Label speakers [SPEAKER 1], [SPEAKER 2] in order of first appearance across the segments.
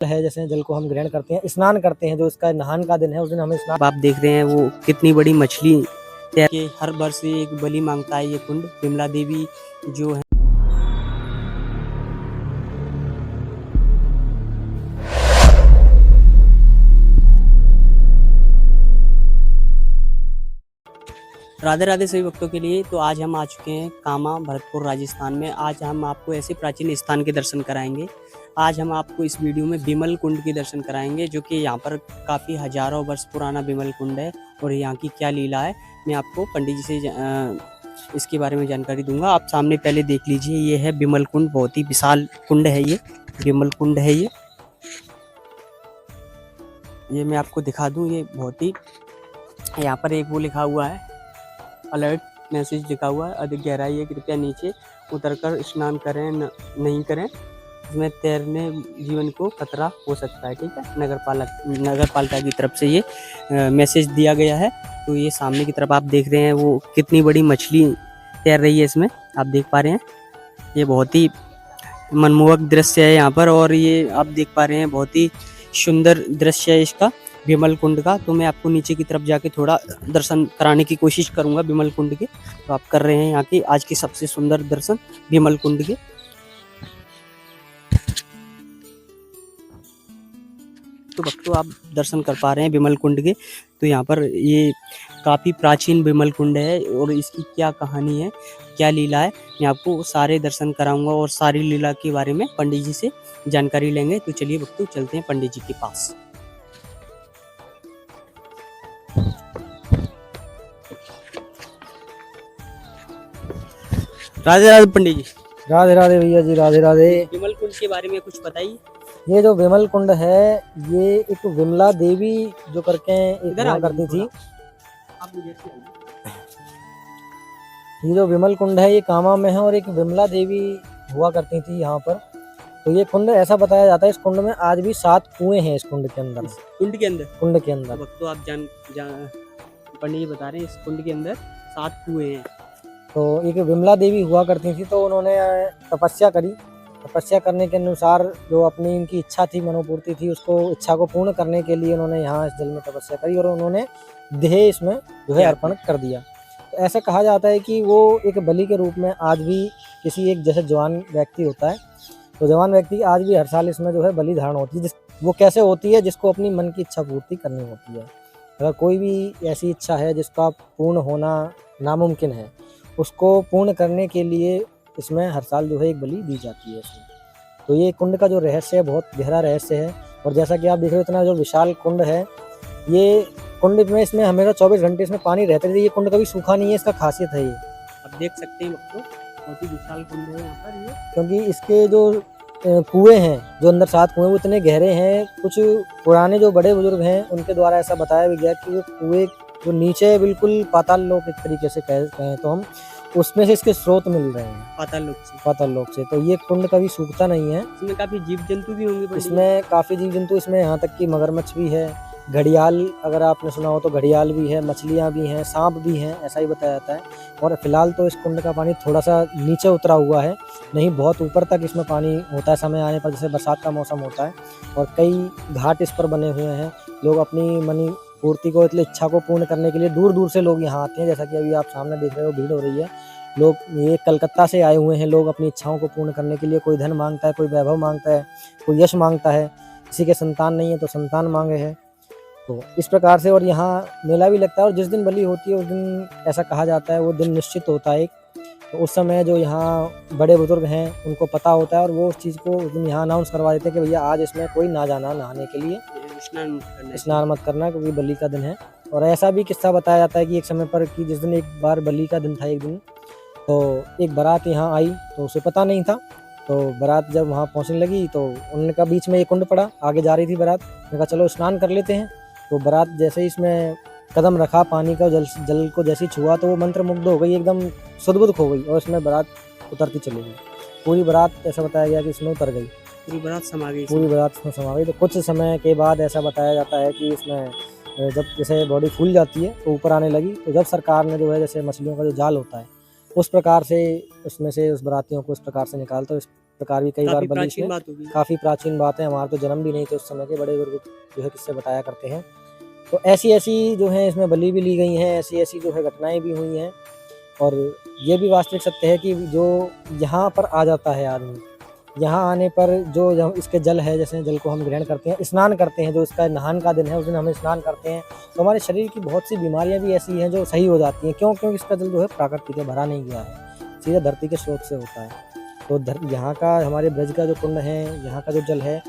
[SPEAKER 1] है, जैसे जल को हम ग्रहण करते हैं, स्नान करते हैं, जो इसका नहान का दिन है उस दिन हमें स्नान।
[SPEAKER 2] आप देख रहे हैं वो कितनी बड़ी मछली के हर वर्ष एक बलि मांगता है ये कुंड। विमला देवी जो है राधे राधे सभी भक्तों के लिए। तो आज हम आ चुके हैं कामा भरतपुर राजस्थान में। आज हम आपको ऐसे प्राचीन स्थान के दर्शन कराएंगे। आज हम आपको इस वीडियो में बिमल कुंड के दर्शन कराएंगे, जो कि यहाँ पर काफ़ी हजारों वर्ष पुराना बिमल कुंड है और यहाँ की क्या लीला है मैं आपको पंडित जी से इसके बारे में जानकारी दूंगा। आप सामने पहले देख लीजिए, ये है बिमल कुंड। बहुत ही विशाल कुंड है ये, बिमल कुंड है ये मैं आपको दिखा दूं। ये बहुत ही, यहाँ पर एक वो लिखा हुआ है, अलर्ट मैसेज लिखा हुआ है, अधिक गहराई है, कृपया नीचे उतरकर स्नान करें नहीं करें, इसमें तैरने जीवन को खतरा हो सकता है। ठीक है, नगर पालिका की तरफ से ये मैसेज दिया गया है। तो ये सामने की तरफ आप देख रहे हैं वो कितनी बड़ी मछली तैर रही है इसमें, आप देख पा रहे हैं। ये बहुत ही मनमोहक दृश्य है यहाँ पर, और ये आप देख पा रहे हैं बहुत ही सुंदर दृश्य है इसका बिमल कुंड का। तो मैं आपको नीचे की तरफ जाके थोड़ा दर्शन कराने की कोशिश करूंगा बिमल कुंड के। तो आप कर रहे हैं यहाँ के आज के सबसे सुंदर दर्शन बिमल कुंड के। तो भक्तों आप दर्शन कर पा रहे हैं बिमल कुंड के। तो यहाँ पर ये काफ़ी प्राचीन बिमल कुंड है और इसकी क्या कहानी है, क्या लीला है, मैं आपको सारे दर्शन कराऊंगा और सारी लीला के बारे में पंडित जी से जानकारी लेंगे। तो चलिए भक्तों चलते हैं पंडित जी के पास। राधे राधे पंडित जी।
[SPEAKER 1] राधे राधे भैया जी, राधे राधे।
[SPEAKER 2] बिमल कुंड के बारे में कुछ बताइए।
[SPEAKER 1] ये जो विमल कुंड है, ये एक विमला देवी जो करके एक हुआ करती थी। ये जो विमल कुंड है ये कामा में है और एक विमला देवी हुआ करती थी यहाँ पर। तो ये कुंड ऐसा बताया जाता है, इस कुंड में आज भी 7 कुएं हैं। इस कुंड के अंदर,
[SPEAKER 2] कुंड के अंदर
[SPEAKER 1] तो
[SPEAKER 2] आप पंडित जी बता रहे हैं इस कुंड के अंदर 7 कुएं हैं।
[SPEAKER 1] तो एक विमला देवी हुआ करती थी, तो उन्होंने तपस्या करी। तपस्या करने के अनुसार जो अपनी इनकी इच्छा थी, मनोपूर्ति थी, उसको इच्छा को पूर्ण करने के लिए उन्होंने यहाँ इस जल में तपस्या करी और उन्होंने देह इसमें जो है अर्पण कर दिया। तो ऐसा कहा जाता है कि वो एक बलि के रूप में आज भी किसी एक जैसे जवान व्यक्ति होता है, तो जवान व्यक्ति आज भी हर साल इसमें जो है बलि धारण होती है। वो कैसे होती है, जिसको अपनी मन की इच्छा पूर्ति करनी होती है। अगर कोई भी ऐसी इच्छा है जिसका पूर्ण होना नामुमकिन है, उसको पूर्ण करने के लिए इसमें हर साल जो है एक बलि दी जाती है इसमें। तो ये कुंड का जो रहस्य है बहुत गहरा रहस्य है। और जैसा कि आप देख रहे हो, इतना जो विशाल कुंड है, ये कुंड में इसमें हमेशा 24 घंटे इसमें पानी रहता है। ये कुंड कभी सूखा नहीं है, इसका खासियत है ये।
[SPEAKER 2] आप देख सकते हैं भक्तों, बहुत ही विशाल कुंड है यहाँ पर ये।
[SPEAKER 1] क्योंकि इसके जो कुएं हैं, जो अंदर 7 कुएं, वो इतने गहरे हैं। कुछ पुराने जो बड़े बुजुर्ग हैं उनके द्वारा ऐसा बताया भी गया कि वो कुएं जो नीचे बिल्कुल पाताल लोक एक तरीके से कहें तो हम, उसमें से इसके स्रोत मिल रहे हैं, पाताल लोक से। तो ये कुंड कभी सूखता नहीं है।
[SPEAKER 2] इसमें काफी जीव जंतु भी होंगे।
[SPEAKER 1] इसमें काफी जीव जंतु, इसमें यहाँ तक कि मगरमच्छ भी है, घड़ियाल अगर आपने सुना हो तो घड़ियाल भी है, मछलियाँ भी हैं, सांप भी हैं, ऐसा ही बताया जाता है। और फिलहाल तो इस कुंड का पानी थोड़ा सा नीचे उतरा हुआ है, नहीं बहुत ऊपर तक इसमें पानी होता है समय आने पर, जैसे बरसात का मौसम होता है। और कई घाट इस पर बने हुए हैं। लोग अपनी मनी पूर्ति को, इसलिए इच्छा को पूर्ण करने के लिए दूर दूर से लोग यहाँ आते हैं। जैसा कि अभी आप सामने देख रहे हो, भीड़ हो रही है। लोग ये कलकत्ता से आए हुए हैं, लोग अपनी इच्छाओं को पूर्ण करने के लिए। कोई धन मांगता है, कोई वैभव मांगता है, कोई यश मांगता है, किसी के संतान नहीं है तो संतान मांगे है। तो इस प्रकार से, और यहाँ मेला भी लगता है। और जिस दिन बलि होती है उस दिन ऐसा कहा जाता है वो दिन निश्चित होता है। तो उस समय जो यहाँ बड़े बुजुर्ग हैं उनको पता होता है और वो उस चीज़ को उस दिन यहाँ अनाउंस करवा देते हैं कि भैया आज इसमें कोई ना जाना नहाने के लिए, स्नान मत करना, क्योंकि बलि का दिन है। और ऐसा भी किस्सा बताया जाता है कि एक समय पर, कि जिस दिन एक बार बलि का दिन था, एक दिन तो एक बारात यहाँ आई, तो उसे पता नहीं था। तो बारात जब वहाँ पहुँचने लगी तो उन्होंने कहा बीच में एक कुंड पड़ा, आगे जा रही थी बारात, उन्होंने कहा चलो स्नान कर लेते हैं। तो बारात जैसे ही इसमें कदम रखा, पानी का जल को जैसे ही छुआ, तो वो मंत्र मुग्ध हो गई, एकदम सुध-बुध खो गई और इसमें बारात उतरती चली गई। पूरी बारात, ऐसा बताया गया कि इसमें उतर गई,
[SPEAKER 2] पूरी बारात समा गई।
[SPEAKER 1] इसमें समा गई। तो कुछ समय के बाद ऐसा बताया जाता है कि इसमें जब जैसे बॉडी फूल जाती है तो ऊपर आने लगी, तो जब सरकार ने जो है, जैसे मछलियों का जो जाल होता है, उस प्रकार से उसमें से उस बारातियों को इस प्रकार से निकालता है। प्रकार भी कई बार
[SPEAKER 2] काफी
[SPEAKER 1] बलि
[SPEAKER 2] प्राचीन
[SPEAKER 1] इसमें
[SPEAKER 2] बात होगी।
[SPEAKER 1] काफ़ी प्राचीन बात है, हमारे तो जन्म भी नहीं थे उस समय के, बड़े बुजुर्ग जो है किस्से बताया करते हैं। तो ऐसी-ऐसी जो है इसमें बलि भी ली गई हैं, ऐसी-ऐसी जो है घटनाएँ भी हुई हैं। और ये भी वास्तविक सत्य है कि जो यहाँ पर आ जाता है आदमी, यहाँ आने पर जो इसके जल है, जैसे जल को हम ग्रहण करते हैं, स्नान करते हैं, जो इसका नहान का दिन है उस दिन हम स्नान करते हैं, तो हमारे शरीर की बहुत सी बीमारियाँ भी ऐसी हैं जो सही हो जाती हैं। क्यों? क्योंकि इसका जल जो है प्राकृतिक है, भरा नहीं गया है, सीधे धरती के स्रोत से होता है। तो यहाँ का हमारे ब्रज का जो कुंड है, यहाँ का जो जल है,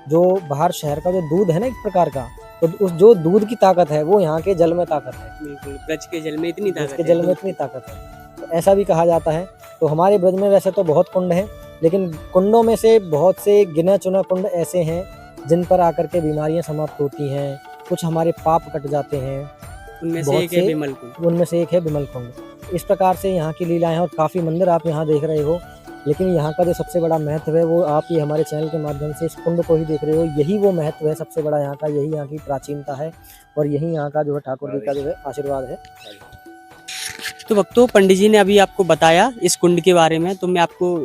[SPEAKER 1] जो बाहर शहर का जो दूध है ना एक प्रकार का, तो उस जो दूध की ताकत है वो यहाँ के जल में ताकत है।
[SPEAKER 2] बिल्कुल, ब्रज के जल में इतनी ताकत
[SPEAKER 1] ब्रज के
[SPEAKER 2] है,
[SPEAKER 1] जल में इतनी ताकत है, तो ऐसा भी कहा जाता है। तो हमारे ब्रज में वैसे तो बहुत कुंड हैं, लेकिन कुंडों में से बहुत से गिने चुने कुंड ऐसे हैं जिन पर आकर के बीमारियां समाप्त होती हैं, कुछ हमारे पाप कट जाते हैं।
[SPEAKER 2] उनमें से
[SPEAKER 1] बहुत
[SPEAKER 2] एक है
[SPEAKER 1] से
[SPEAKER 2] विमल कुंड।
[SPEAKER 1] उनमें से एक है विमल कुंड। इस प्रकार से यहाँ की लीलाएं हैं और काफ़ी मंदिर आप यहाँ देख रहे हो, लेकिन यहाँ का जो सबसे बड़ा महत्व है वो आप ये हमारे चैनल के माध्यम से इस कुंड को ही देख रहे हो। यही वो महत्व है सबसे बड़ा यहाँ का, यही यहाँ की प्राचीनता है और यही यहाँ का जो है ठाकुर जी का जो है आशीर्वाद है।
[SPEAKER 2] तो भक्तों, पंडित जी ने अभी आपको बताया इस कुंड के बारे में, तो मैं आपको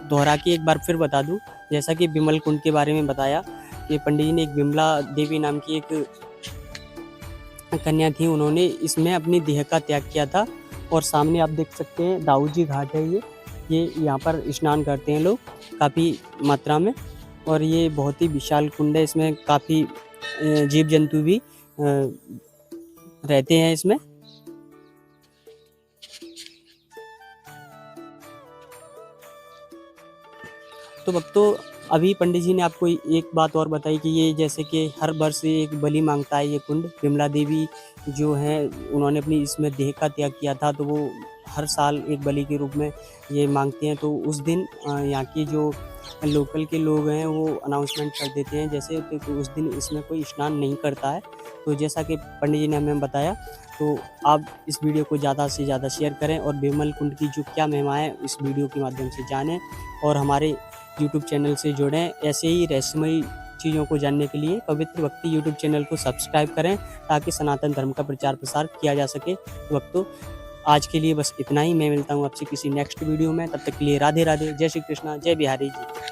[SPEAKER 2] दोहरा के एक बार फिर बता दूं। जैसा कि विमल कुंड के बारे में बताया कि पंडित जी ने एक विमला देवी नाम की एक कन्या थी, उन्होंने इसमें अपनी देह का त्याग किया था। और सामने आप देख सकते हैं दाऊद जी घाट है, ये यहाँ पर स्नान करते हैं लोग काफ़ी मात्रा में। और ये बहुत ही विशाल कुंड है, इसमें काफ़ी जीव जंतु भी रहते हैं इसमें। तो भक्तों, अभी पंडित जी ने आपको एक बात और बताई कि ये जैसे कि हर वर्ष एक बलि मांगता है ये कुंड। विमला देवी जो है उन्होंने अपनी इसमें देह का त्याग किया था, तो वो हर साल एक बलि के रूप में ये मांगते हैं। तो उस दिन यहाँ की जो लोकल के लोग हैं वो अनाउंसमेंट कर देते हैं जैसे तो उस दिन इसमें कोई स्नान नहीं करता है। तो जैसा कि पंडित जी ने हमें बताया, तो आप इस वीडियो को ज़्यादा से ज़्यादा शेयर करें और विमल कुंड की जो क्या महिमा है इस वीडियो के माध्यम से जानें और हमारे YouTube चैनल से जुड़ें। ऐसे ही रहस्यमयी चीज़ों को जानने के लिए पवित्र भक्ति YouTube चैनल को सब्सक्राइब करें ताकि सनातन धर्म का प्रचार प्रसार किया जा सके। तो भक्तों, आज के लिए बस इतना ही। मैं मिलता हूँ आपसे किसी नेक्स्ट वीडियो में, तब तक के लिए राधे राधे, जय श्री कृष्णा, जय बिहारी जी।